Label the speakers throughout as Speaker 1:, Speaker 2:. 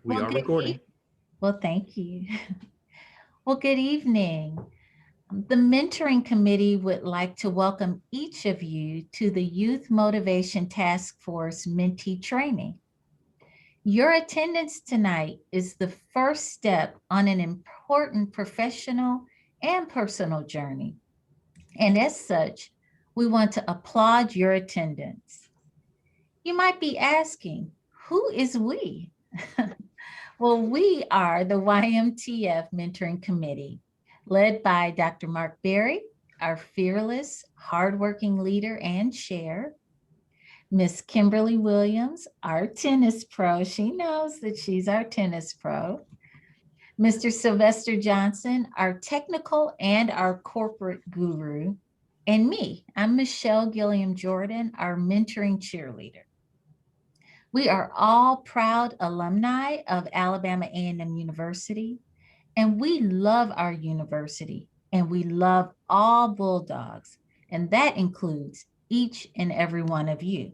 Speaker 1: We are
Speaker 2: Good
Speaker 1: recording.
Speaker 2: Well, thank you. Well, good evening. The Mentoring Committee would like to welcome each of you to the Youth Motivation Task Force Mentee Training. Your attendance tonight is the first step on an important professional and personal journey. And as such, we want to applaud your attendance. You might be asking, who is we? Well, we are the YMTF Mentoring Committee, led by Dr. Mark Berry, our fearless, hardworking leader and chair, Miss Kimberly Williams, our tennis pro. She knows that she's our tennis pro. Mr. Sylvester Johnson, our technical and our corporate guru. And me, I'm Michelle Gilliam Jordan, our mentoring cheerleader. We are all proud alumni of Alabama A&M University, and we love our university, and we love all Bulldogs, and that includes each and every one of you.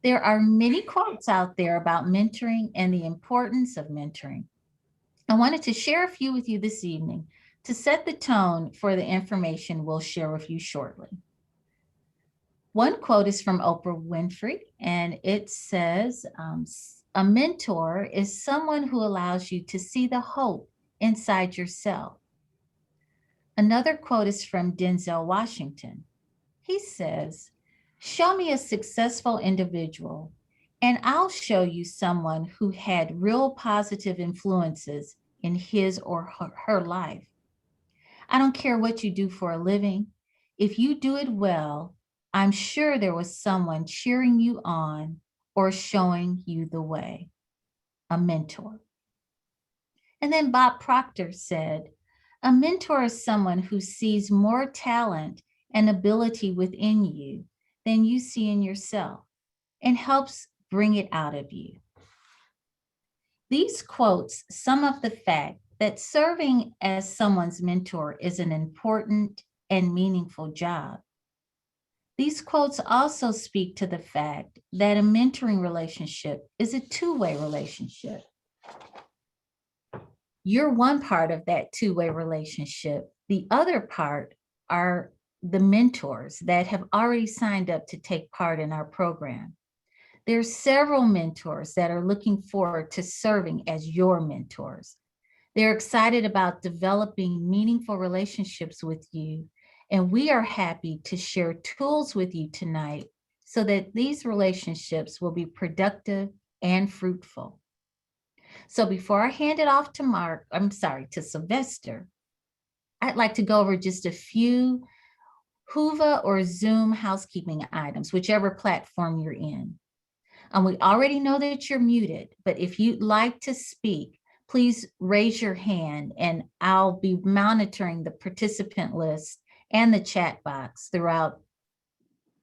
Speaker 2: There are many quotes out there about mentoring and the importance of mentoring. I wanted to share a few with you this evening to set the tone for the information we'll share with you shortly. One quote is from Oprah Winfrey, and it says, a mentor is someone who allows you to see the hope inside yourself. Another quote is from Denzel Washington. He says, show me a successful individual, and I'll show you someone who had real positive influences in his or her life. I don't care what you do for a living. If you do it well, I'm sure there was someone cheering you on or showing you the way, a mentor. And then Bob Proctor said, a mentor is someone who sees more talent and ability within you than you see in yourself and helps bring it out of you. These quotes sum up the fact that serving as someone's mentor is an important and meaningful job. These quotes also speak to the fact that a mentoring relationship is a two-way relationship. You're one part of that two-way relationship. The other part are the mentors that have already signed up to take part in our program. There's several mentors that are looking forward to serving as your mentors. They're excited about developing meaningful relationships with you, and we are happy to share tools with you tonight so that these relationships will be productive and fruitful. So before I hand it off to Sylvester, I'd like to go over just a few Whova or Zoom housekeeping items, whichever platform you're in. We already know that you're muted, but if you'd like to speak, please raise your hand and I'll be monitoring the participant list and the chat box throughout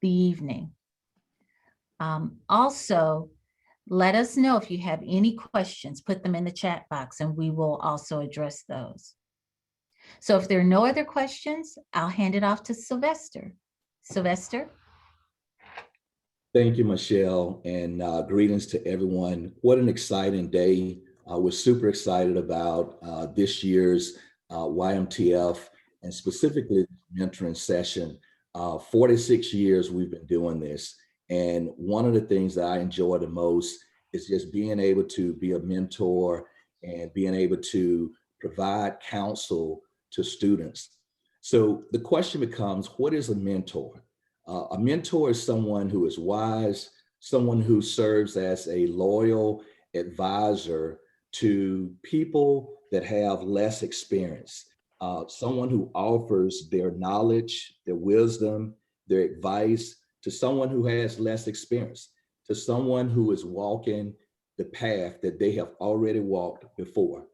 Speaker 2: the evening. Also, let us know if you have any questions, put them in the chat box and we will also address those. So if there are no other questions, I'll hand it off to Sylvester. Sylvester?
Speaker 3: Thank you, Michelle, and greetings to everyone. What an exciting day. We're super excited about this year's YMTF and specifically the mentoring session. 46 years we've been doing this. And one of the things that I enjoy the most is just being able to be a mentor and being able to provide counsel to students. So the question becomes, what is a mentor? A mentor is someone who is wise, someone who serves as a loyal advisor to people that have less experience, someone who offers their knowledge, their wisdom, their advice to someone who has less experience, to someone who is walking the path that they have already walked before.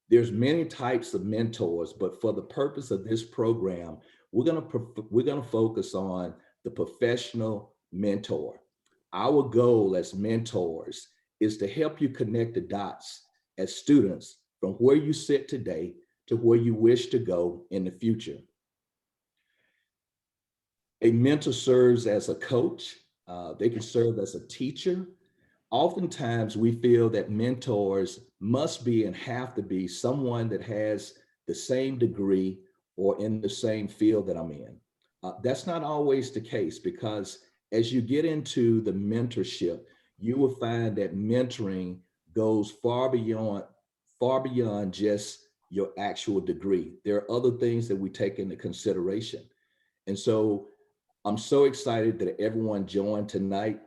Speaker 3: There's many types of mentors, but for the purpose of this program, we're gonna focus on the professional mentor. Our goal as mentors is to help you connect the dots as students from where you sit today to where you wish to go in the future. A mentor serves as a coach. They can serve as a teacher. Oftentimes we feel that mentors must be and have to be someone that has the same degree or in the same field that I'm in. That's not always the case, because as you get into the mentorship, you will find that mentoring goes far beyond just your actual degree. There are other things that we take into consideration. And so I'm so excited that everyone joined tonight.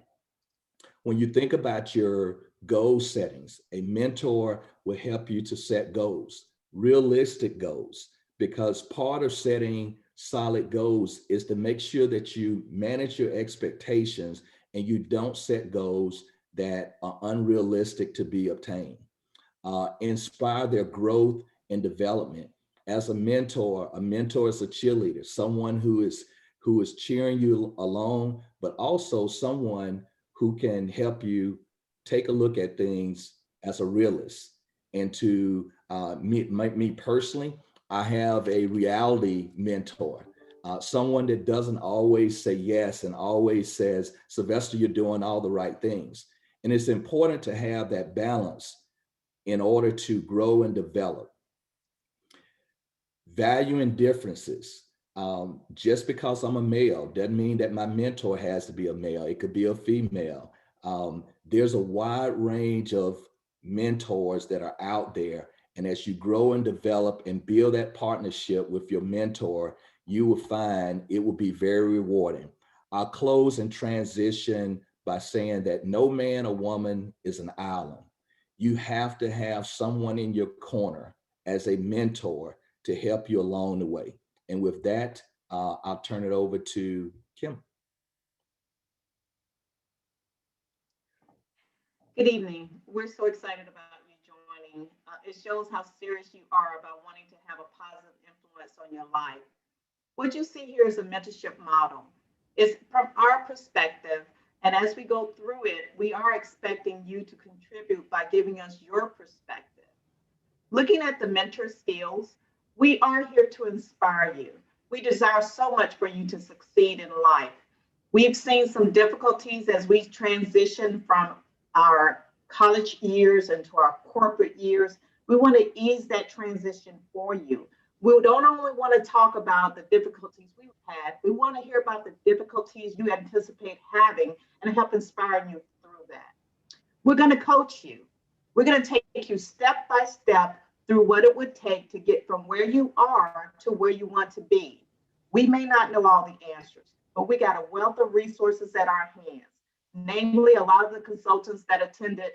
Speaker 3: When you think about your goal settings, a mentor will help you to set goals, realistic goals, because part of setting solid goals is to make sure that you manage your expectations and you don't set goals that are unrealistic to be obtained. Inspire their growth and development. As a mentor is a cheerleader, someone who is cheering you along, but also someone who can help you take a look at things as a realist. And to me personally, I have a reality mentor, someone that doesn't always say yes and always says, Sylvester, you're doing all the right things. And it's important to have that balance in order to grow and develop. Valuing differences. Just because I'm a male doesn't mean that my mentor has to be a male. It could be a female. There's a wide range of mentors that are out there. And as you grow and develop and build that partnership with your mentor, you will find it will be very rewarding. I'll close and transition by saying that no man or woman is an island. You have to have someone in your corner as a mentor to help you along the way. And with that, I'll turn it over to Kim.
Speaker 1: Good evening. We're so excited about you joining. It shows how serious you are about wanting to have a positive influence on your life. What you see here is a mentorship model. It's from our perspective, and as we go through it, we are expecting you to contribute by giving us your perspective. Looking at the mentor skills, we are here to inspire you. We desire so much for you to succeed in life. We've seen some difficulties as we transition from our college years into our corporate years. We want to ease that transition for you. We don't only want to talk about the difficulties we've had, we want to hear about the difficulties you anticipate having and help inspire you through that. We're going to coach you. We're going to take you step by step through what it would take to get from where you are to where you want to be. We may not know all the answers, but we got a wealth of resources at our hands, namely a lot of the consultants that attended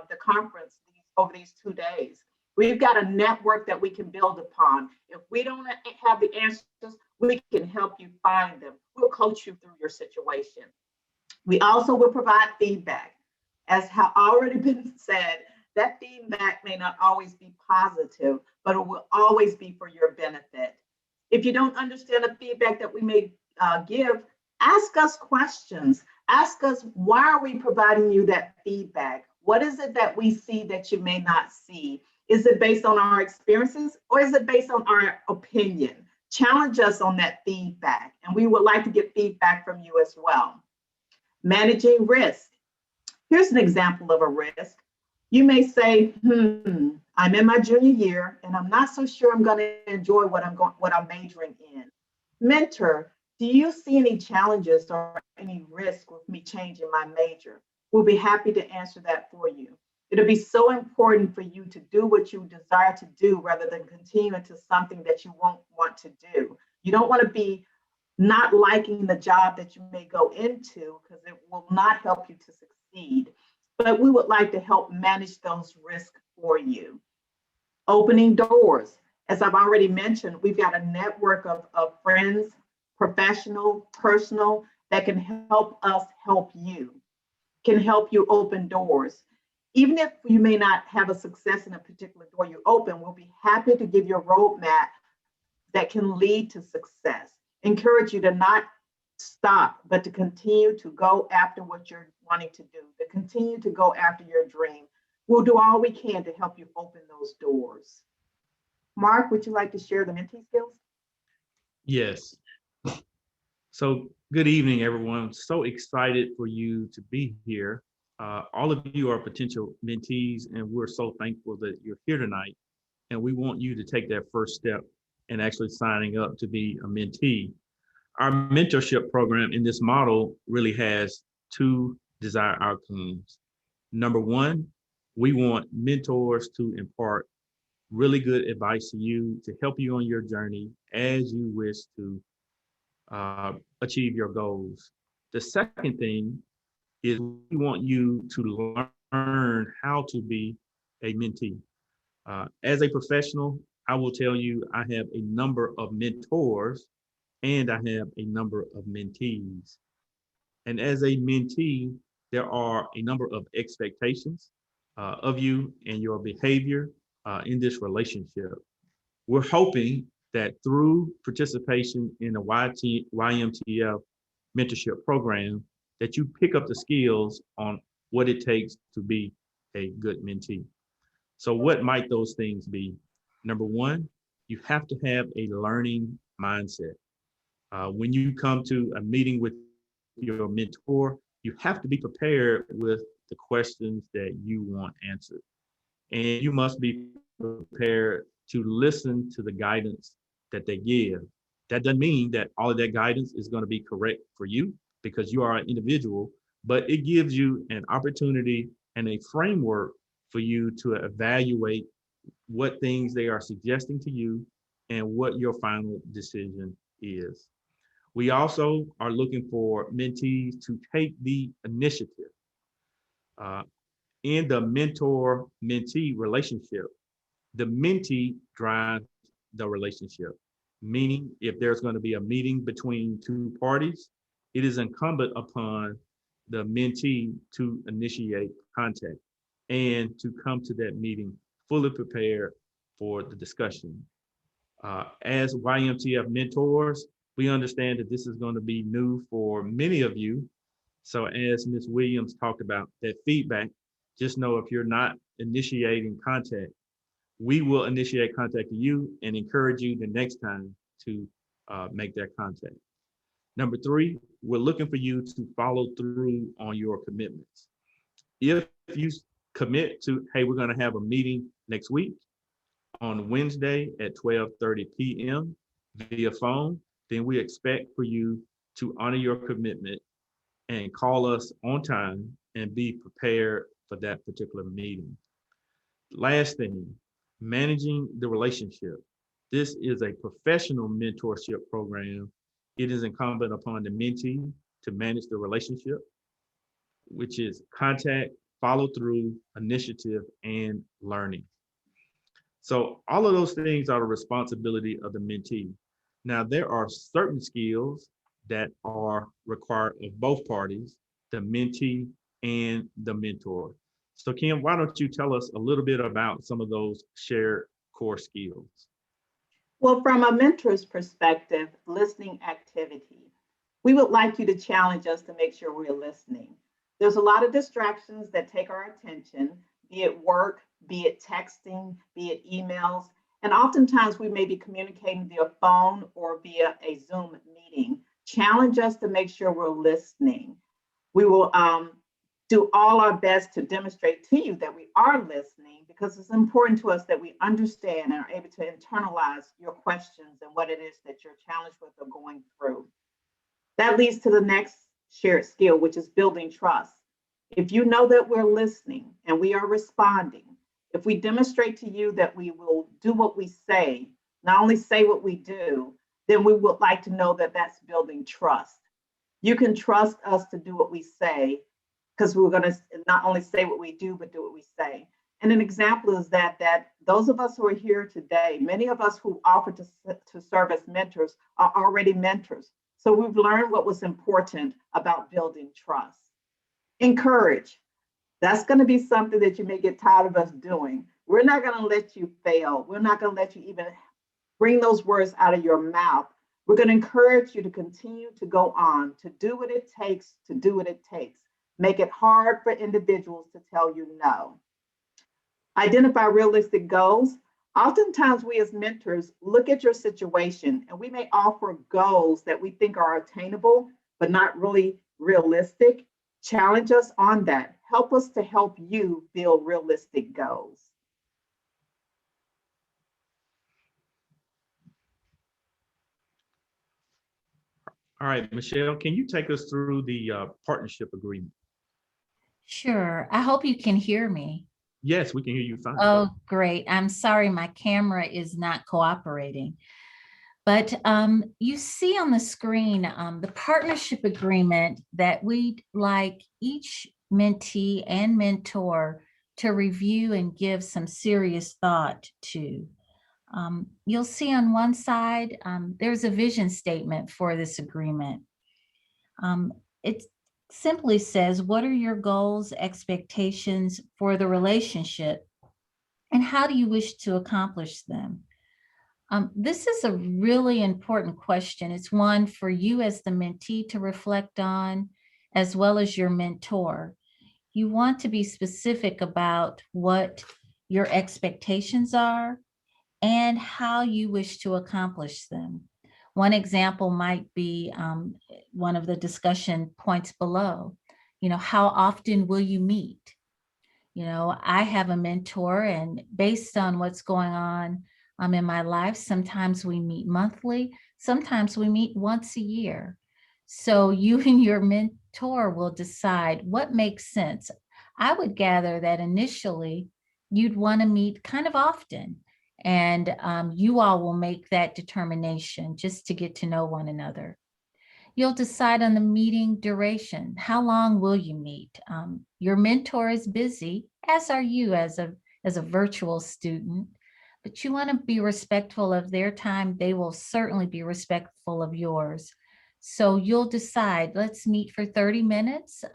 Speaker 1: the conference over these 2 days. We've got a network that we can build upon. If we don't have the answers, we can help you find them. We'll coach you through your situation. We also will provide feedback. As has already been said, that feedback may not always be positive, but it will always be for your benefit. If you don't understand the feedback that we may give, ask us questions. Ask us, why are we providing you that feedback? What is it that we see that you may not see? Is it based on our experiences or is it based on our opinion? Challenge us on that feedback, and we would like to get feedback from you as well. Managing risk. Here's an example of a risk. You may say, I'm in my junior year and I'm not so sure I'm going to enjoy what I'm majoring in. Mentor, do you see any challenges or any risk with me changing my major? We'll be happy to answer that for you. It'll be so important for you to do what you desire to do rather than continue into something that you won't want to do. You don't want to be not liking the job that you may go into because it will not help you to succeed. But we would like to help manage those risks for you. Opening doors. As I've already mentioned, we've got a network of friends, professional, personal, that can help us help you, can help you open doors. Even if you may not have a success in a particular door you open, we'll be happy to give you a roadmap that can lead to success. Encourage you to not stop, but to continue to go after what you're wanting to do, to continue to go after your dream. We'll do all we can to help you open those doors. Mark, would you like to share the mentee skills?
Speaker 4: Yes. So good evening, everyone. So excited for you to be here. All of you are potential mentees, and we're so thankful that you're here tonight. And we want you to take that first step and actually signing up to be a mentee. Our mentorship program in this model really has two desired outcomes. Number one, we want mentors to impart really good advice to you to help you on your journey as you wish to achieve your goals. The second thing is we want you to learn how to be a mentee. As a professional, I will tell you I have a number of mentors and I have a number of mentees. And as a mentee, there are a number of expectations of you and your behavior in this relationship. We're hoping that through participation in the YMTF mentorship program, that you pick up the skills on what it takes to be a good mentee. So what might those things be? Number one, you have to have a learning mindset. When you come to a meeting with your mentor, you have to be prepared with the questions that you want answered. And you must be prepared to listen to the guidance that they give. That doesn't mean that all of that guidance is going to be correct for you because you are an individual, but it gives you an opportunity and a framework for you to evaluate what things they are suggesting to you and what your final decision is. We also are looking for mentees to take the initiative uh, in the mentor-mentee relationship. The mentee drives the relationship, meaning if there's going to be a meeting between two parties, it is incumbent upon the mentee to initiate contact and to come to that meeting fully prepared for the discussion. As YMTF mentors, we understand that this is going to be new for many of you. So as Ms. Williams talked about that feedback, just know if you're not initiating contact, we will initiate contact to you and encourage you the next time to make that contact. Number three, we're looking for you to follow through on your commitments. If you commit to, hey, we're going to have a meeting next week on Wednesday at 12:30 p.m. via phone, then we expect for you to honor your commitment and call us on time and be prepared for that particular meeting. Last thing, managing the relationship. This is a professional mentorship program. It is incumbent upon the mentee to manage the relationship, which is contact, follow through, initiative, and learning. So all of those things are the responsibility of the mentee. Now, there are certain skills that are required of both parties, the mentee and the mentor. So Kim, why don't you tell us a little bit about some of those shared core skills?
Speaker 1: Well, from a mentor's perspective, listening activity, we would like you to challenge us to make sure we're listening. There's a lot of distractions that take our attention, be it work, be it texting, be it emails. And oftentimes we may be communicating via phone or via a Zoom meeting. Challenge us to make sure we're listening. We will do all our best to demonstrate to you that we are listening because it's important to us that we understand and are able to internalize your questions and what it is that you're challenged with or going through. That leads to the next shared skill, which is building trust. If you know that we're listening and we are responding, if we demonstrate to you that we will do what we say, not only say what we do, then we would like to know that that's building trust. You can trust us to do what we say because we're going to not only say what we do, but do what we say. And an example is that those of us who are here today, many of us who offer to serve as mentors are already mentors. So we've learned what was important about building trust. Encourage. That's going to be something that you may get tired of us doing. We're not going to let you fail. We're not going to let you even bring those words out of your mouth. We're going to encourage you to continue to go on, to do what it takes, to do what it takes. Make it hard for individuals to tell you no. Identify realistic goals. Oftentimes we as mentors look at your situation and we may offer goals that we think are attainable, but not really realistic. Challenge us on that. help us to help you build realistic goals.
Speaker 4: All right, Michelle, can you take us through the partnership agreement?
Speaker 2: Sure. I hope you can hear me.
Speaker 4: Yes, we can hear you fine.
Speaker 2: Oh, great. I'm sorry, my camera is not cooperating. But you see on the screen the partnership agreement that we'd like each mentee and mentor to review and give some serious thought to. You'll see on one side, there's a vision statement for this agreement. It simply says, what are your goals, expectations for the relationship, and how do you wish to accomplish them? This is a really important question. It's one for you as the mentee to reflect on, as well as your mentor. You want to be specific about what your expectations are and how you wish to accomplish them. One example might be one of the discussion points below. How often will you meet? I have a mentor, and based on what's going on in my life, sometimes we meet monthly, sometimes we meet once a year. So you and your mentor will decide what makes sense. I would gather that initially you'd want to meet kind of often, and you all will make that determination just to get to know one another. You'll decide on the meeting duration. How long will you meet? Your mentor is busy, as are you as a virtual student, but you want to be respectful of their time. They will certainly be respectful of yours. So you'll decide, let's meet for 30 minutes,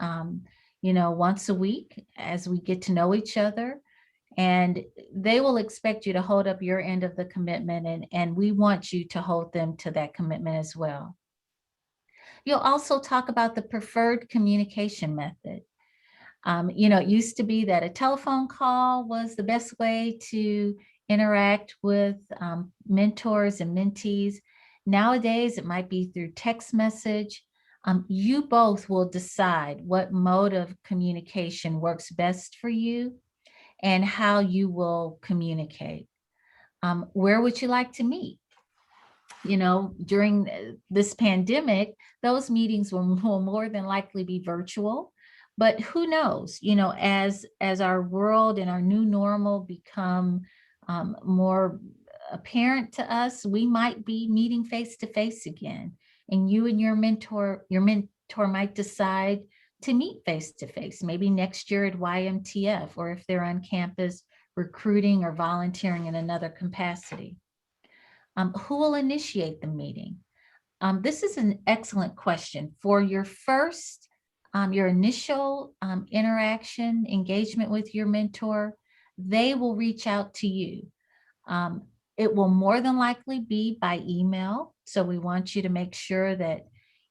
Speaker 2: once a week as we get to know each other. And they will expect you to hold up your end of the commitment, and we want you to hold them to that commitment as well. You'll also talk about the preferred communication method. It used to be that a telephone call was the best way to interact with mentors and mentees. Nowadays, it might be through text message. You both will decide what mode of communication works best for you and how you will communicate. Where would you like to meet? During this pandemic, those meetings will more than likely be virtual. But who knows, as our world and our new normal become more apparent to us, we might be meeting face to face again. And you and your mentor might decide to meet face to face, maybe next year at YMTF, or if they're on campus recruiting or volunteering in another capacity. Who will initiate the meeting? This is an excellent question. For your first, your initial interaction, engagement with your mentor, they will reach out to you. It will more than likely be by email. So we want you to make sure that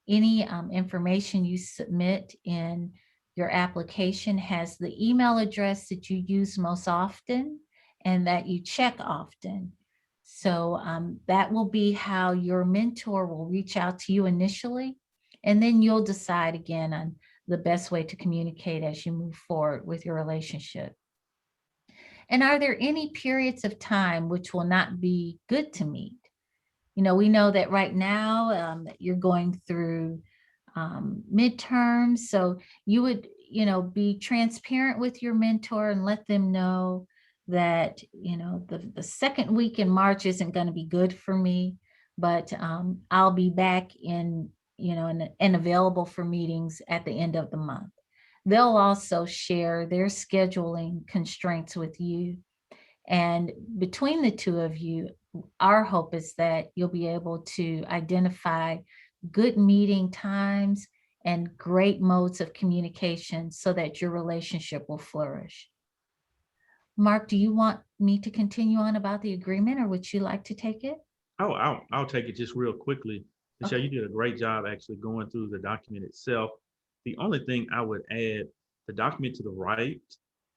Speaker 2: any information you submit in your application has the email address that you use most often and that you check often. So that will be how your mentor will reach out to you initially, and then you'll decide again on the best way to communicate as you move forward with your relationship. And are there any periods of time which will not be good to meet? We know that right now you're going through midterms, so you would, be transparent with your mentor and let them know that, the second week in March isn't going to be good for me, but I'll be back in, and available for meetings at the end of the month. They'll also share their scheduling constraints with you. And between the two of you, our hope is that you'll be able to identify good meeting times and great modes of communication so that your relationship will flourish. Mark, do you want me to continue on about the agreement, or would you like to take it?
Speaker 4: Oh, I'll take it just real quickly. Michelle,
Speaker 2: Okay.
Speaker 4: you did a great job actually going through the document itself. The only thing I would add, the document to the right,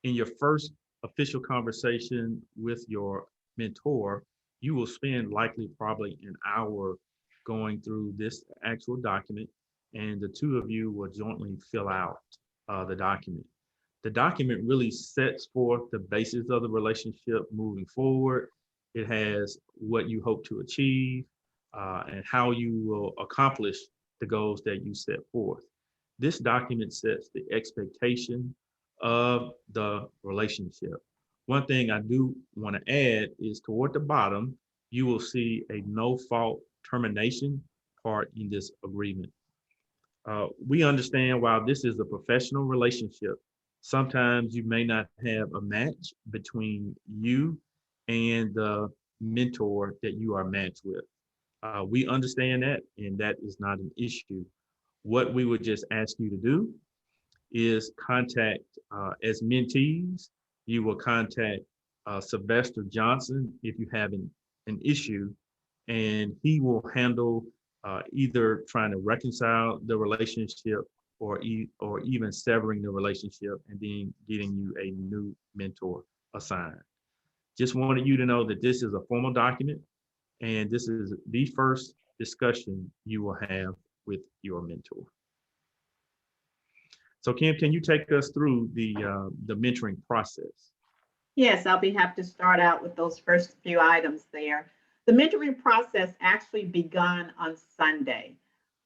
Speaker 4: in your first official conversation with your mentor, you will spend likely probably an hour going through this actual document, and the two of you will jointly fill out the document. The document really sets forth the basis of the relationship moving forward. It has what you hope to achieve and how you will accomplish the goals that you set forth. This document sets the expectation of the relationship. One thing I do want to add is toward the bottom, you will see a no fault termination part in this agreement. We understand while this is a professional relationship, sometimes you may not have a match between you and the mentor that you are matched with. We understand that, and that is not an issue. What we would just ask you to do is contact, as mentees, you will contact Sylvester Johnson if you have an issue, and he will handle either trying to reconcile the relationship or even severing the relationship and then getting you a new mentor assigned. Just wanted you to know that this is a formal document and this is the first discussion you will have with your mentor. So Kim, can you take us through the mentoring process?
Speaker 1: Yes, I'll be happy to start out with those first few items there. The mentoring process actually began on Sunday.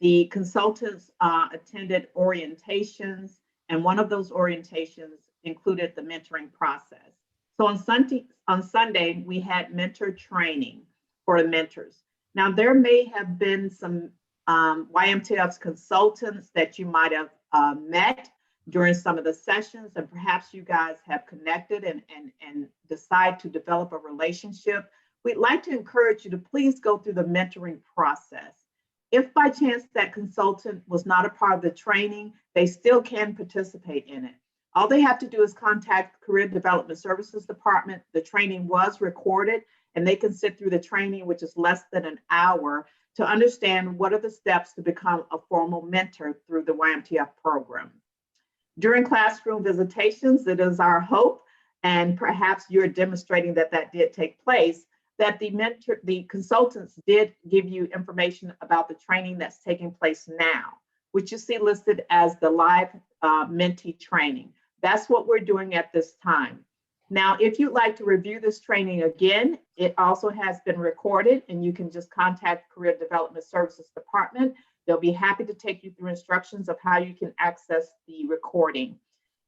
Speaker 1: The consultants attended orientations, and one of those orientations included the mentoring process. So on Sunday, we had mentor training for the mentors. Now, there may have been some YMTF's consultants that you might have met during some of the sessions, and perhaps you guys have connected and decide to develop a relationship. We'd like to encourage you to please go through the mentoring process. If by chance that consultant was not a part of the training, they still can participate in it. All they have to do is contact Career Development Services Department. The training was recorded, and they can sit through the training, which is less than an hour, to understand what are the steps to become a formal mentor through the YMTF program. During classroom visitations, it is our hope, and perhaps you're demonstrating that that did take place, that the consultants did give you information about the training that's taking place now, which you see listed as the live mentee training. That's what we're doing at this time. Now, if you'd like to review this training again, it also has been recorded, and you can just contact Career Development Services Department. They'll be happy to take you through instructions of how you can access the recording.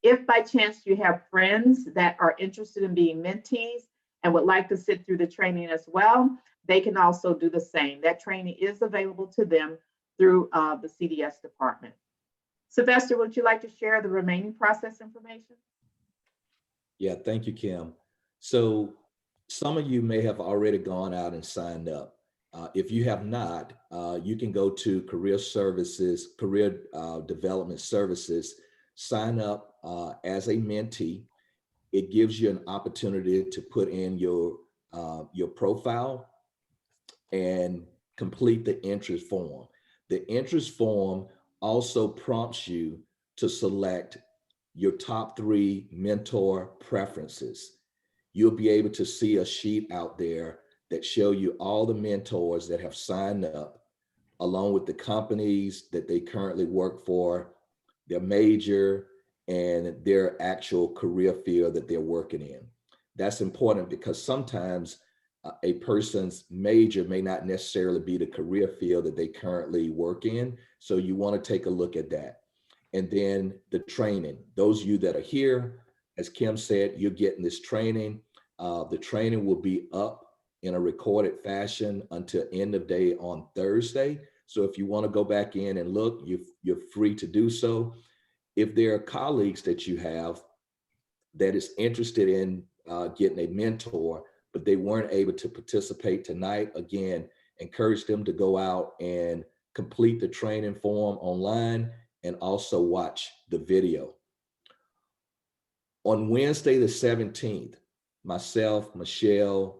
Speaker 1: If by chance you have friends that are interested in being mentees and would like to sit through the training as well, they can also do the same. That training is available to them through the CDS department. Sylvester, would you like to share the remaining process information?
Speaker 3: Yeah, thank you, Kim. So some of you may have already gone out and signed up. If you have not, you can go to Career Development Services, sign up as a mentee. It gives you an opportunity to put in your profile and complete the interest form. The interest form also prompts you to select your top 3 mentor preferences. You'll be able to see a sheet out there that show you all the mentors that have signed up, along with the companies that they currently work for, their major, and their actual career field that they're working in. That's important because sometimes a person's major may not necessarily be the career field that they currently work in. So you want to take a look at that. And then the training. Those of you that are here, as Kim said, you're getting this training. The training will be up in a recorded fashion until end of day on Thursday. So if you want to go back in and look, you're free to do so. If there are colleagues that you have that is interested in getting a mentor, but they weren't able to participate tonight, again, encourage them to go out and complete the training form online and also watch the video. On Wednesday, the 17th, myself, Michelle,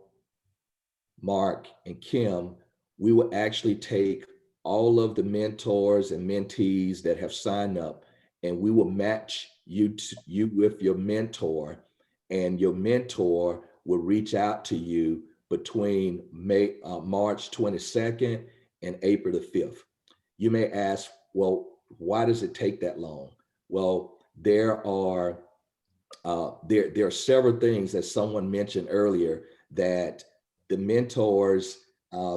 Speaker 3: Mark, and Kim, we will actually take all of the mentors and mentees that have signed up, and we will match you with your mentor, and your mentor will reach out to you between March 22nd and April the 5th. You may ask, well, why does it take that long? Well, there are there are several things that someone mentioned earlier that the mentors,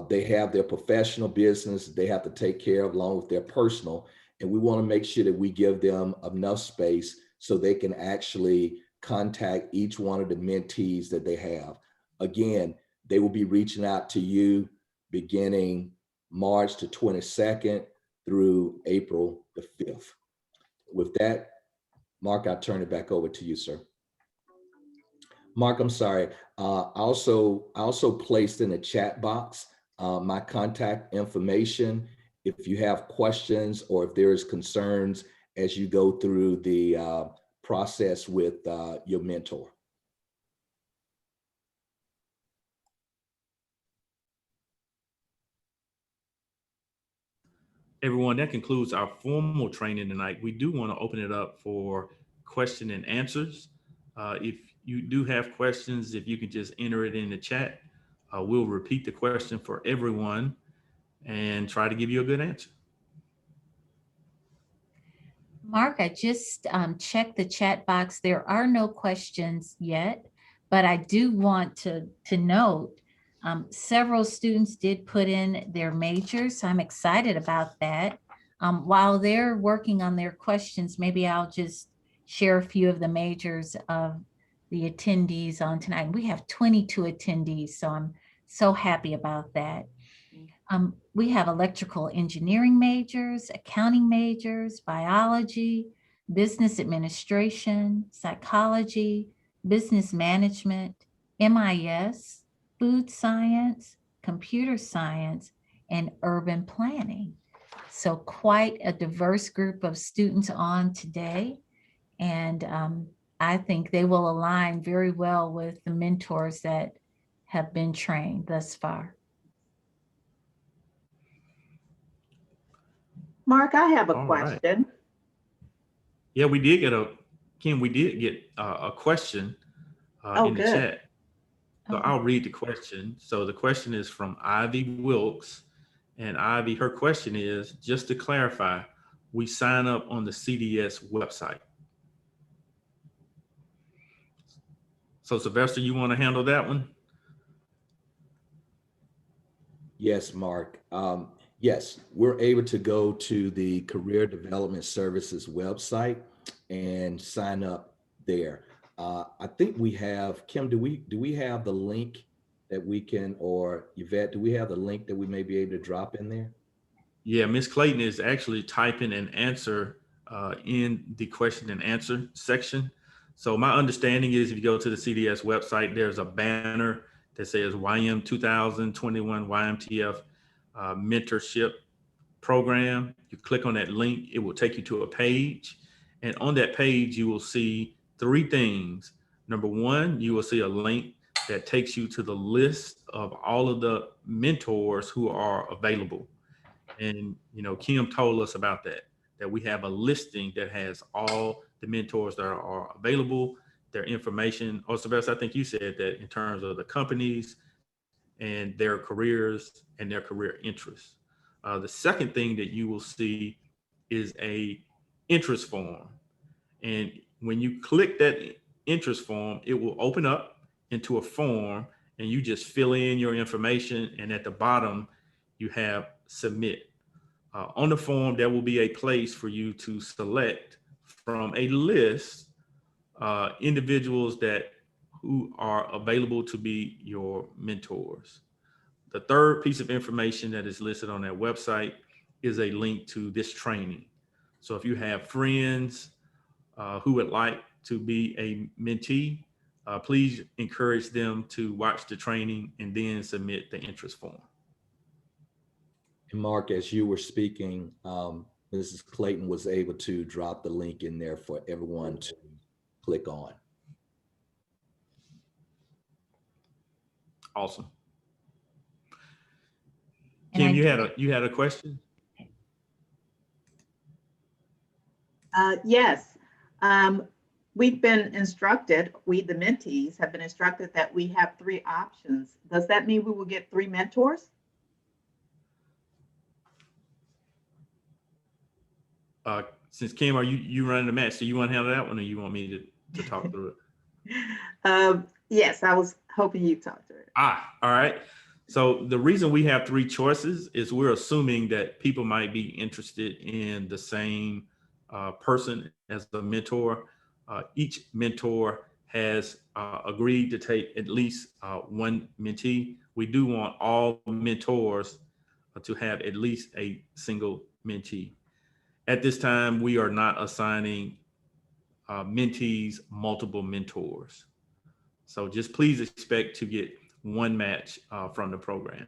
Speaker 3: they have their professional business they have to take care of along with their personal, and we want to make sure that we give them enough space so they can actually contact each one of the mentees that they have. Again, they will be reaching out to you beginning March the 22nd through April the 5th. With that, Mark, I'll turn it back over to you, sir. Mark, I'm sorry. I also placed in the chat box my contact information. If you have questions or if there is concerns as you go through the process with your mentor.
Speaker 4: Everyone, that concludes our formal training tonight. We do want to open it up for question and answers. If you do have questions, if you could just enter it in the chat, we'll repeat the question for everyone and try to give you a good answer.
Speaker 2: Mark, I just checked the chat box. There are no questions yet, but I do want to note several students did put in their majors. So I'm excited about that. While they're working on their questions, maybe I'll just share a few of the majors of the attendees on tonight. We have 22 attendees, so I'm so happy about that. We have electrical engineering majors, accounting majors, biology, business administration, psychology, business management, MIS, food science, computer science, and urban planning. So quite a diverse group of students on today. And I think they will align very well with the mentors that have been trained thus far.
Speaker 1: Mark, I have a
Speaker 4: All
Speaker 1: question.
Speaker 4: Right. Yeah, we did get a question in the
Speaker 1: good.
Speaker 4: chat. So I'll read the question. So the question is from Ivy Wilkes. And Ivy, her question is, just to clarify, we sign up on the CDS website. So Sylvester, you want to handle that one?
Speaker 3: Yes, Mark. Yes, we're able to go to the Career Development Services website and sign up there. I think we have, Kim, do we have the link that we can, or Yvette, do we have the link that we may be able to drop in there?
Speaker 4: Yeah, Ms. Clayton is actually typing an answer in the question and answer section. So my understanding is if you go to the CDS website, there's a banner that says YM 2021 YMTF mentorship program. You click on that link, it will take you to a page. And on that page, you will see three things. Number one, you will see a link that takes you to the list of all of the mentors who are available. And, you know, Kim told us about that we have a listing that has all the mentors that are available, their information. Or Sylvester, I think you said that in terms of the companies and their careers and their career interests. The second thing that you will see is a interest form. And when you click that interest form, it will open up into a form and you just fill in your information. And at the bottom, you have submit. On the form, there will be a place for you to select from a list individuals who are available to be your mentors. The third piece of information that is listed on that website is a link to this training. So if you have friends who would like to be a mentee, please encourage them to watch the training and then submit the interest form.
Speaker 3: And Mark, as you were speaking, Mrs. Clayton was able to drop the link in there for everyone to click on.
Speaker 4: Awesome.
Speaker 2: And
Speaker 4: Kim, you had a question?
Speaker 1: Yes. We've been instructed, we the mentees have been instructed that we have three options. Does that mean we will get three mentors?
Speaker 4: Since Kim, are you running the match? So you want to handle that one, or you want me to to talk through it?
Speaker 1: Yes, I was hoping you'd talk through it.
Speaker 4: All right. So the reason we have 3 choices is we're assuming that people might be interested in the same person as the mentor. Each mentor has agreed to take at least one mentee. We do want all mentors to have at least a single mentee. At this time, we are not assigning mentees multiple mentors. So just please expect to get one match from the program.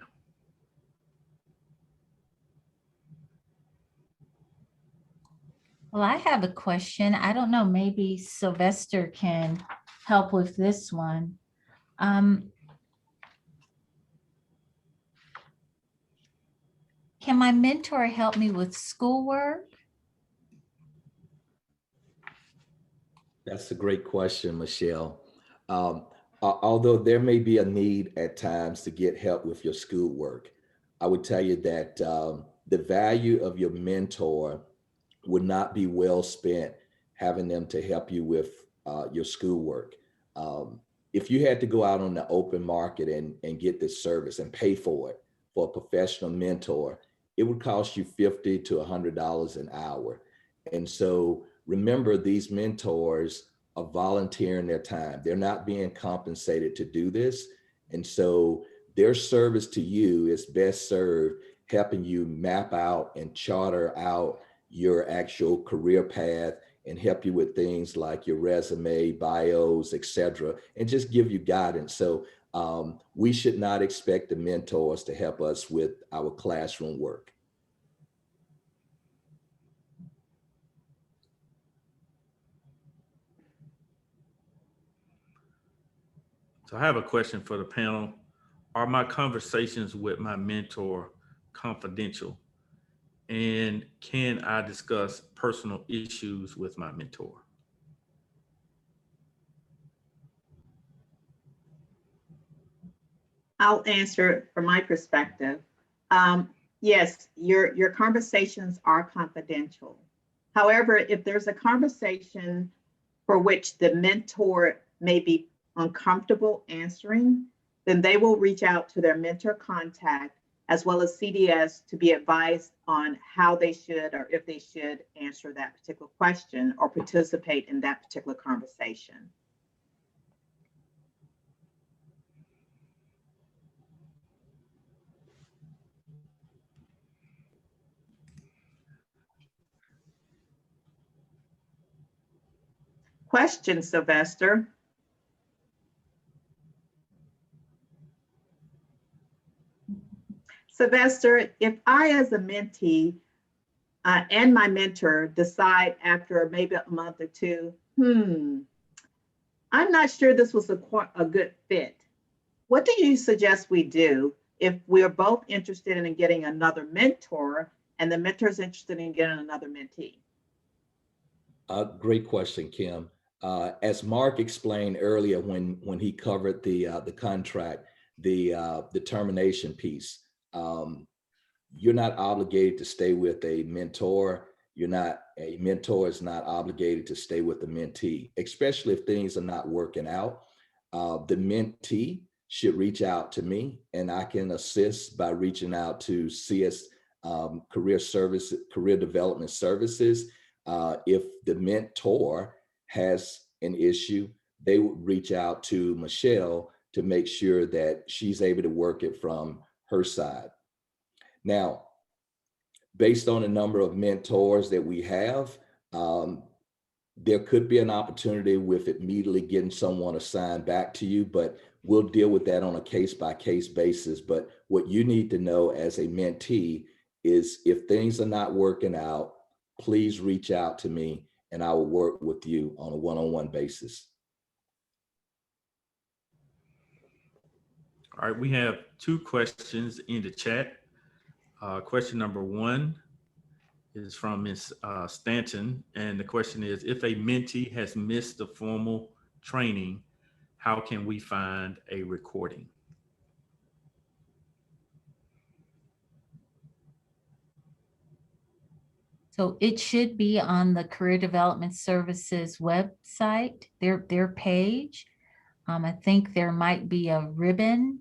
Speaker 2: Well, I have a question. I don't know, maybe Sylvester can help with this one. Can my mentor help me with schoolwork?
Speaker 3: That's a great question, Michelle. Although there may be a need at times to get help with your schoolwork, I would tell you that the value of your mentor would not be well spent having them to help you with your schoolwork. If you had to go out on the open market and get this service and pay for it for a professional mentor, it would cost you $50 to $100 an hour. And so remember, these mentors are volunteering their time. They're not being compensated to do this. And so their service to you is best served helping you map out and charter out your actual career path and help you with things like your resume, bios, etc., and just give you guidance. So we should not expect the mentors to help us with our classroom work.
Speaker 4: So I have a question for the panel. Are my conversations with my mentor confidential? And can I discuss personal issues with my mentor?
Speaker 1: I'll answer from my perspective. Yes, your conversations are confidential. However, if there's a conversation for which the mentor may be uncomfortable answering, then they will reach out to their mentor contact as well as CDS to be advised on how they should or if they should answer that particular question or participate in that particular conversation. Question, Sylvester. Sylvester, if I as a mentee and my mentor decide after maybe a month or two, I'm not sure this was a good fit. What do you suggest we do if we're both interested in getting another mentor and the mentor is interested in getting another mentee?
Speaker 3: Great question, Kim. As Mark explained earlier when he covered the contract, the termination piece, you're not obligated to stay with a mentor. A mentor is not obligated to stay with a mentee, especially if things are not working out. The mentee should reach out to me and I can assist by reaching out to CS Career Development Services. If the mentor has an issue, they would reach out to Michelle to make sure that she's able to work it from her side. Now, based on the number of mentors that we have, there could be an opportunity with immediately getting someone assigned back to you, but we'll deal with that on a case-by-case basis. But what you need to know as a mentee is if things are not working out, please reach out to me and I will work with you on a one-on-one basis.
Speaker 4: All right, we have 2 questions in the chat. Question number 1 is from Ms. Stanton, and the question is, if a mentee has missed the formal training, how can we find a recording?
Speaker 2: So it should be on the Career Development Services website, their page. I think there might be a ribbon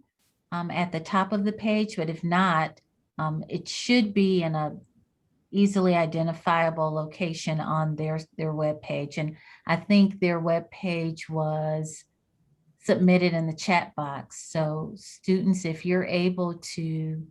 Speaker 2: at the top of the page, but if not, it should be in a easily identifiable location on their webpage. And I think their webpage was submitted in the chat box. So students, if you're able to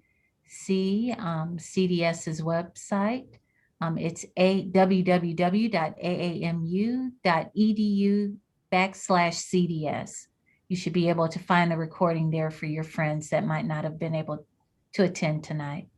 Speaker 2: see CDS's website, it's www.aamu.edu/CDS. You should be able to find the recording there for your friends that might not have been able to attend tonight.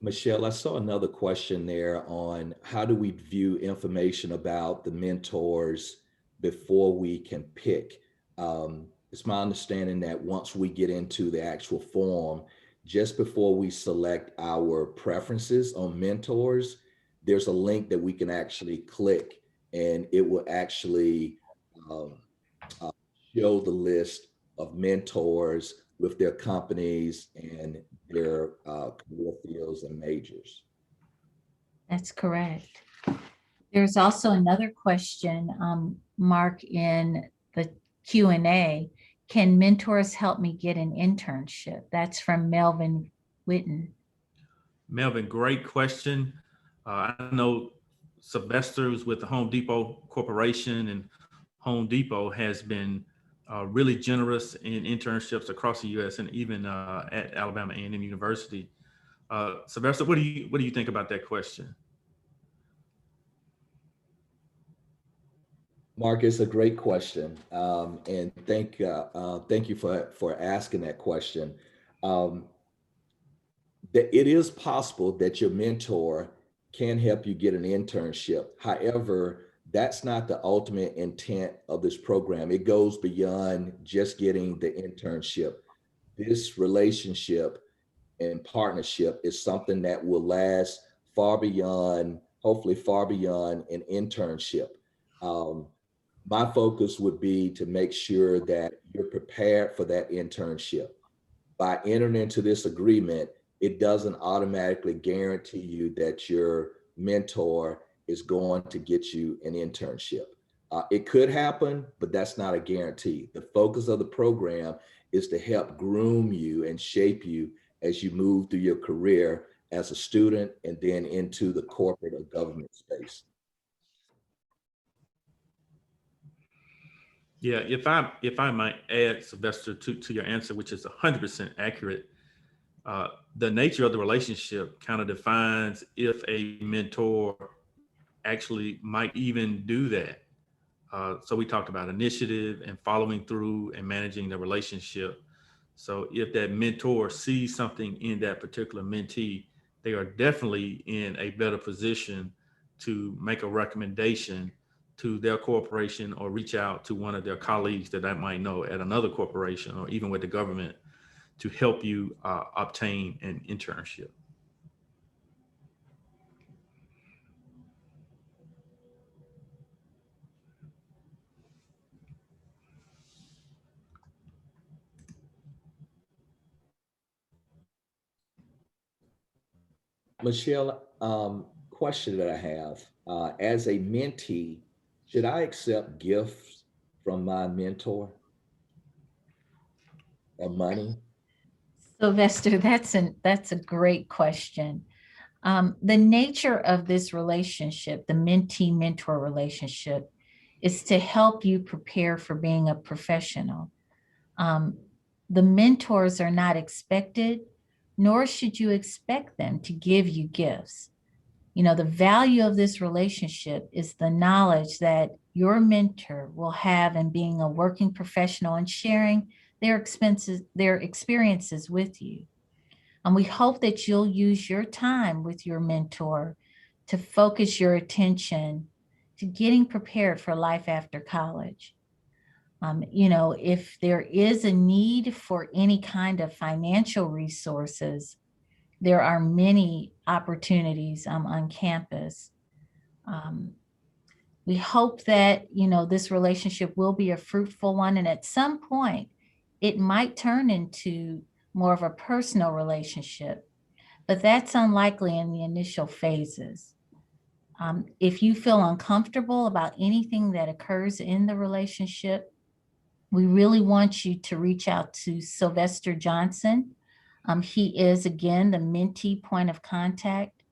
Speaker 3: Michelle, I saw another question there on how do we view information about the mentors before we can pick. It's my understanding that once we get into the actual form, just before we select our preferences on mentors, there's a link that we can actually click and it will actually um, uh, show the list of mentors with their companies and their career fields and majors.
Speaker 2: That's correct. There's also another question, Mark, in the Q&A. Can mentors help me get an internship? That's from Melvin Witten.
Speaker 4: Melvin, great question. I know Sylvester is with the Home Depot Corporation, and Home Depot has been really generous in internships across the U.S. and even at Alabama A&M University. Sylvester, what do you think about that question?
Speaker 3: Mark, it's a great question, and thank you for asking that question. That it is possible that your mentor can help you get an internship. However, that's not the ultimate intent of this program. It goes beyond just getting the internship. This relationship and partnership is something that will last far beyond, hopefully far beyond an internship. Um, my focus would be to make sure that you're prepared for that internship. By entering into this agreement, it doesn't automatically guarantee you that your mentor is going to get you an internship. It could happen, but that's not a guarantee. The focus of the program is to help groom you and shape you as you move through your career as a student and then into the corporate or government space.
Speaker 4: Yeah, if I might add, Sylvester, to your answer, which is 100% accurate, the nature of the relationship kind of defines if a mentor actually might even do that. So we talked about initiative and following through and managing the relationship. So if that mentor sees something in that particular mentee, they are definitely in a better position to make a recommendation to their corporation or reach out to one of their colleagues that I might know at another corporation or even with the government to help you obtain an internship.
Speaker 3: Michelle, question that I have, as a mentee, should I accept gifts from my mentor or money?
Speaker 2: Sylvester, that's a great question. The nature of this relationship, the mentee-mentor relationship, is to help you prepare for being a professional. The mentors are not expected, nor should you expect them to give you gifts. You know, the value of this relationship is the knowledge that your mentor will have in being a working professional and sharing their experiences with you. And we hope that you'll use your time with your mentor to focus your attention to getting prepared for life after college. You know, if there is a need for any kind of financial resources, there are many opportunities on campus. We hope that, you know, this relationship will be a fruitful one. And at some point, it might turn into more of a personal relationship. but that's unlikely in the initial phases. If you feel uncomfortable about anything that occurs in the relationship, we really want you to reach out to Sylvester Johnson. He is, again, the mentee point of contact.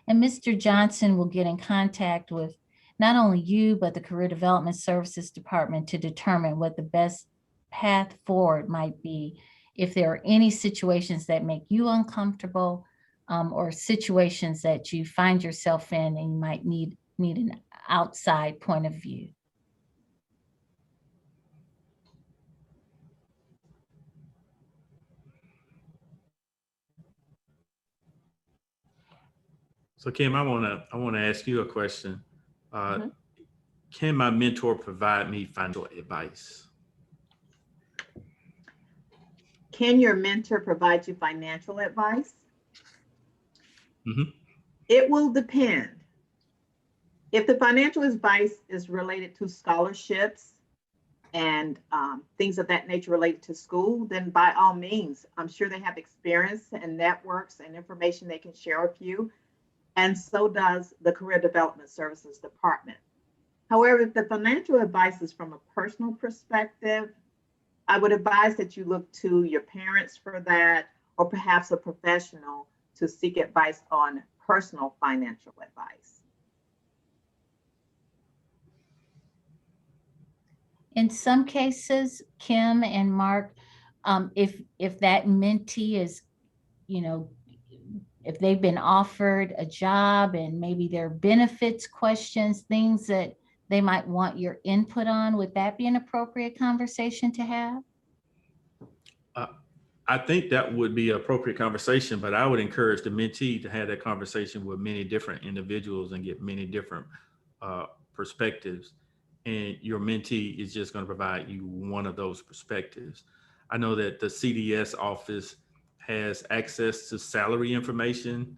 Speaker 2: And Mr. Johnson will get in contact with not only you, but the Career Development Services Department to determine what the best path forward might be if there are any situations that make you uncomfortable, or situations that you find yourself in and you might need an outside point of view.
Speaker 4: So Kim, I wanna ask you a question.
Speaker 1: Mhm.
Speaker 4: Can my mentor provide me financial advice?
Speaker 1: Can your mentor provide you financial advice?
Speaker 4: Mhm.
Speaker 1: It will depend. If the financial advice is related to scholarships and things of that nature related to school, then by all means, I'm sure they have experience and networks and information they can share with you. And so does the Career Development Services Department. However, if the financial advice is from a personal perspective, I would advise that you look to your parents for that, or perhaps a professional to seek advice on personal financial advice.
Speaker 2: In some cases, Kim and Mark, if that mentee is, you know, if they've been offered a job and maybe their benefits questions, things that they might want your input on, would that be an appropriate conversation to have?
Speaker 4: Uh, I think that would be an appropriate conversation, but I would encourage the mentee to have that conversation with many different individuals and get many different perspectives. And your mentee is just going to provide you one of those perspectives. I know that the CDS office has access to salary information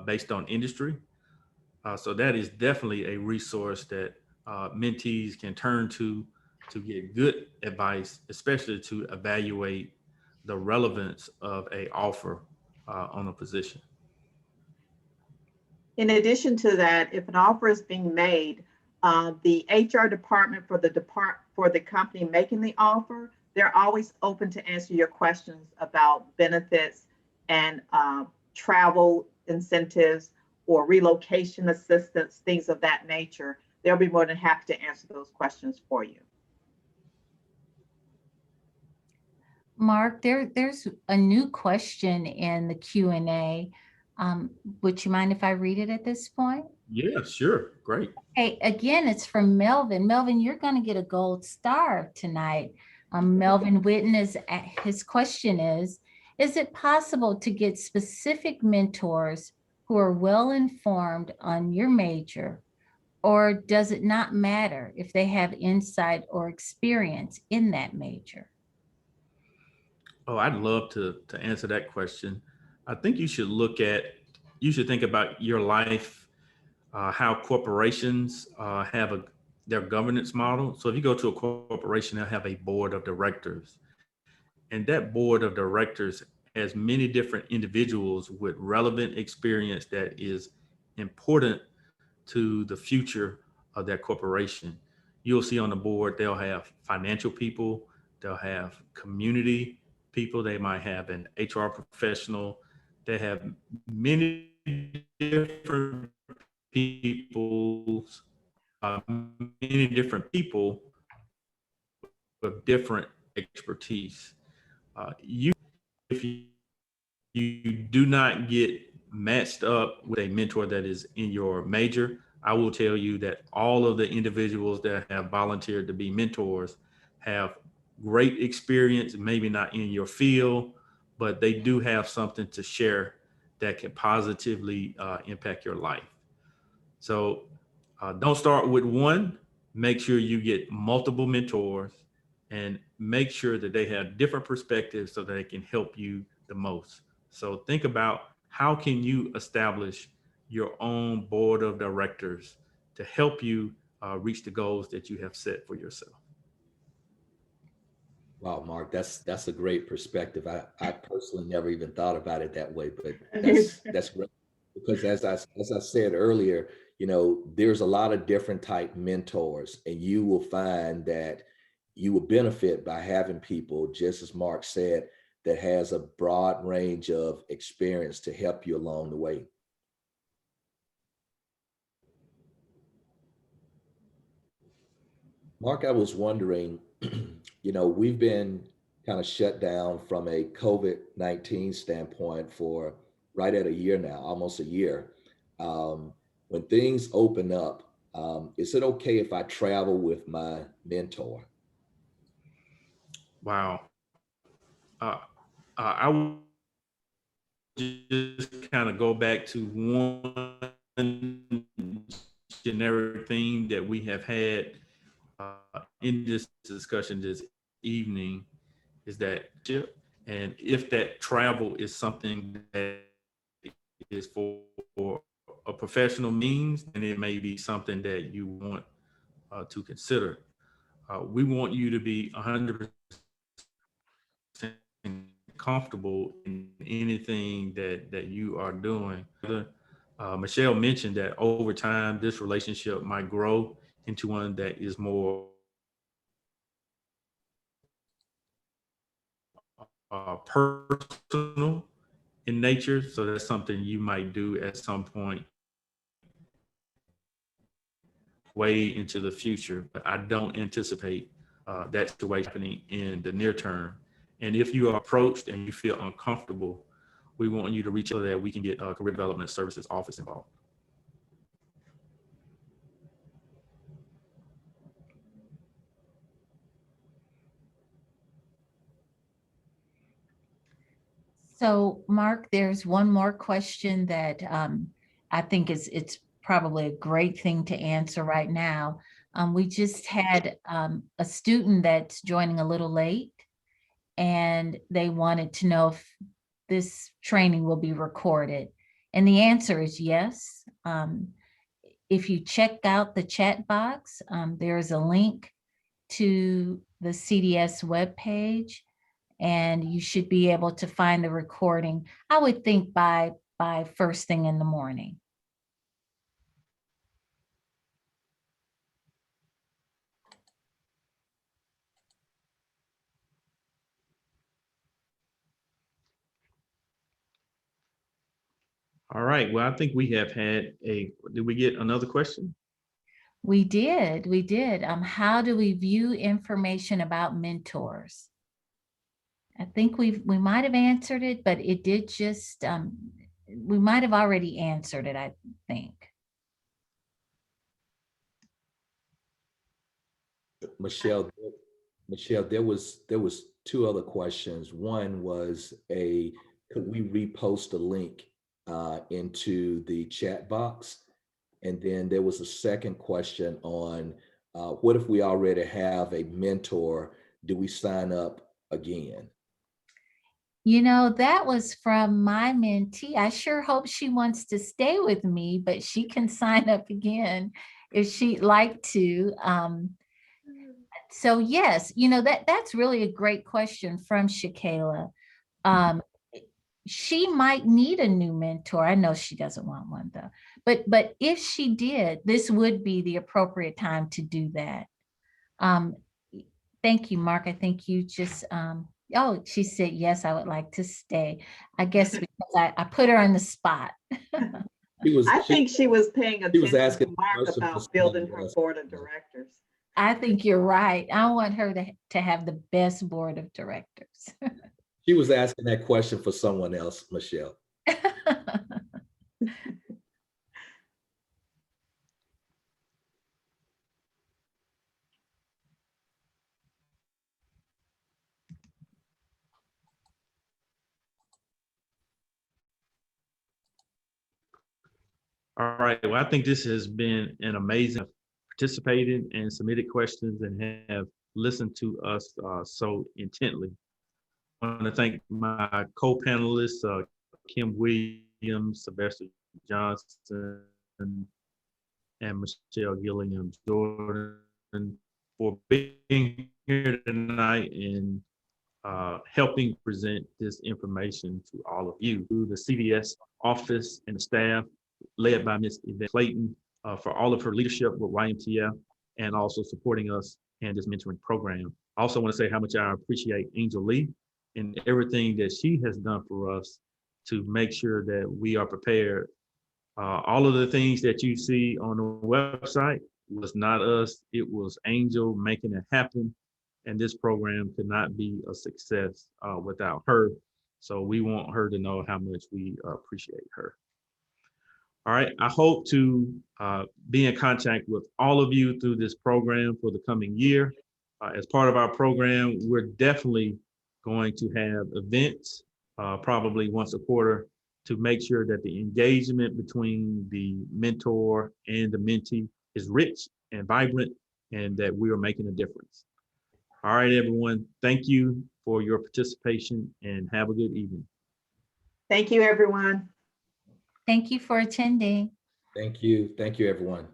Speaker 4: based on industry. So that is definitely a resource that mentees can turn to get good advice, especially to evaluate the relevance of a offer on a position.
Speaker 1: In addition to that, if an offer is being made, the HR department for the company making the offer, they're always open to answer your questions about benefits and travel incentives or relocation assistance, things of that nature. They'll be more than happy to answer those questions for you.
Speaker 2: Mark, there's a new question in the Q&A. Would you mind if I read it at this point?
Speaker 4: Yeah, sure. Great.
Speaker 2: Hey, again, it's from Melvin. Melvin, you're going to get a gold star tonight. Melvin Witten his question is it possible to get specific mentors who are well informed on your major, or does it not matter if they have insight or experience in that major?
Speaker 4: Oh, I'd love to answer that question. I think you should think about your life, how corporations have their governance model. So if you go to a corporation, they'll have a board of directors. And that board of directors has many different individuals with relevant experience that is important to the future of that corporation. You'll see on the board, they'll have financial people, they'll have community people, they might have an HR professional, they have many different people's, many different people with different expertise. If you do not get matched up with a mentor that is in your major, I will tell you that all of the individuals that have volunteered to be mentors have great experience, maybe not in your field, but they do have something to share that can positively impact your life. So don't start with one. Make sure you get multiple mentors and make sure that they have different perspectives so that they can help you the most. So think about how can you establish your own board of directors to help you reach the goals that you have set for yourself.
Speaker 3: Wow, Mark, that's a great perspective. I personally never even thought about it that way, but
Speaker 1: Yes.
Speaker 3: that's great because as I said earlier, there's a lot of different type mentors, and you will find that you will benefit by having people, just as Mark said, that has a broad range of experience to help you along the way. Mark, I was wondering, we've been kind of shut down from a COVID-19 standpoint for right at a year now, almost a year. When things open up, is it okay if I travel with my mentor?
Speaker 4: Wow. Uh, I would just kind of go back to one generic theme that we have had in this discussion this evening is that, and if that travel is something that is for a professional means, then it may be something that you want to consider. We want you to be 100% comfortable in anything that you are doing. Michelle mentioned that over time, this relationship might grow into one that is more personal in nature. So that's something you might do at some point way into the future, but I don't anticipate that situation happening in the near term. And if you are approached and you feel uncomfortable, we want you to reach out so that we can get career development services office involved.
Speaker 2: So, Mark, there's one more question that I think it's probably a great thing to answer right now. We just had a student that's joining a little late, and they wanted to know if this training will be recorded. And the answer is yes. If you check out the chat box, there's a link to the CDS webpage, and you should be able to find the recording, I would think by first thing in the morning.
Speaker 4: All right. Well, I think we have had did we get another question?
Speaker 2: We did. How do we view information about mentors? I think we might have answered it, but it did just, we might have already answered it, I think.
Speaker 3: Michelle, Michelle, there was two other questions. One was could we repost a link into the chat box? And then there was a second question on what if we already have a mentor? Do we sign up again?
Speaker 2: That was from my mentee. I sure hope she wants to stay with me, but she can sign up again if she'd like to. So yes, that's really a great question from Shakayla. Um, she might need a new mentor. I know she doesn't want one though, but if she did, this would be the appropriate time to do that. Um, thank you, Mark. I think you just, oh, she said, yes, I would like to stay. I guess because I put her on the spot.
Speaker 1: I think she was paying
Speaker 3: She was
Speaker 1: attention to
Speaker 3: asking
Speaker 1: Mark
Speaker 3: questions for
Speaker 1: about building
Speaker 3: someone
Speaker 1: her
Speaker 3: else.
Speaker 1: board of directors.
Speaker 2: I think you're right. I want her to have the best board of directors.
Speaker 3: She was asking that question for someone else, Michelle.
Speaker 4: All right. Well, I think this has been an amazing participated and submitted questions and have listened to us so intently. I want to thank my co-panelists, Kim Williams, Sylvester Johnson, and Michelle Gilliam Jordan for being here tonight and helping present this information to all of you through the CDS office and the staff led by Ms. Yvette Clayton for all of her leadership with YMTF and also supporting us in this mentoring program. I also want to say how much I appreciate Angel Lee and everything that she has done for us to make sure that we are prepared. All of the things that you see on the website was not us, it was Angel making it happen. And this program could not be a success without her. So we want her to know how much we appreciate her. All right, I hope to be in contact with all of you through this program for the coming year. As part of our program, we're definitely going to have events, probably once a quarter, to make sure that the engagement between the mentor and the mentee is rich and vibrant and that we are making a difference. All right, everyone, thank you for your participation and have a good evening.
Speaker 1: Thank you, everyone.
Speaker 2: Thank you for attending.
Speaker 3: Thank you. Thank you, everyone.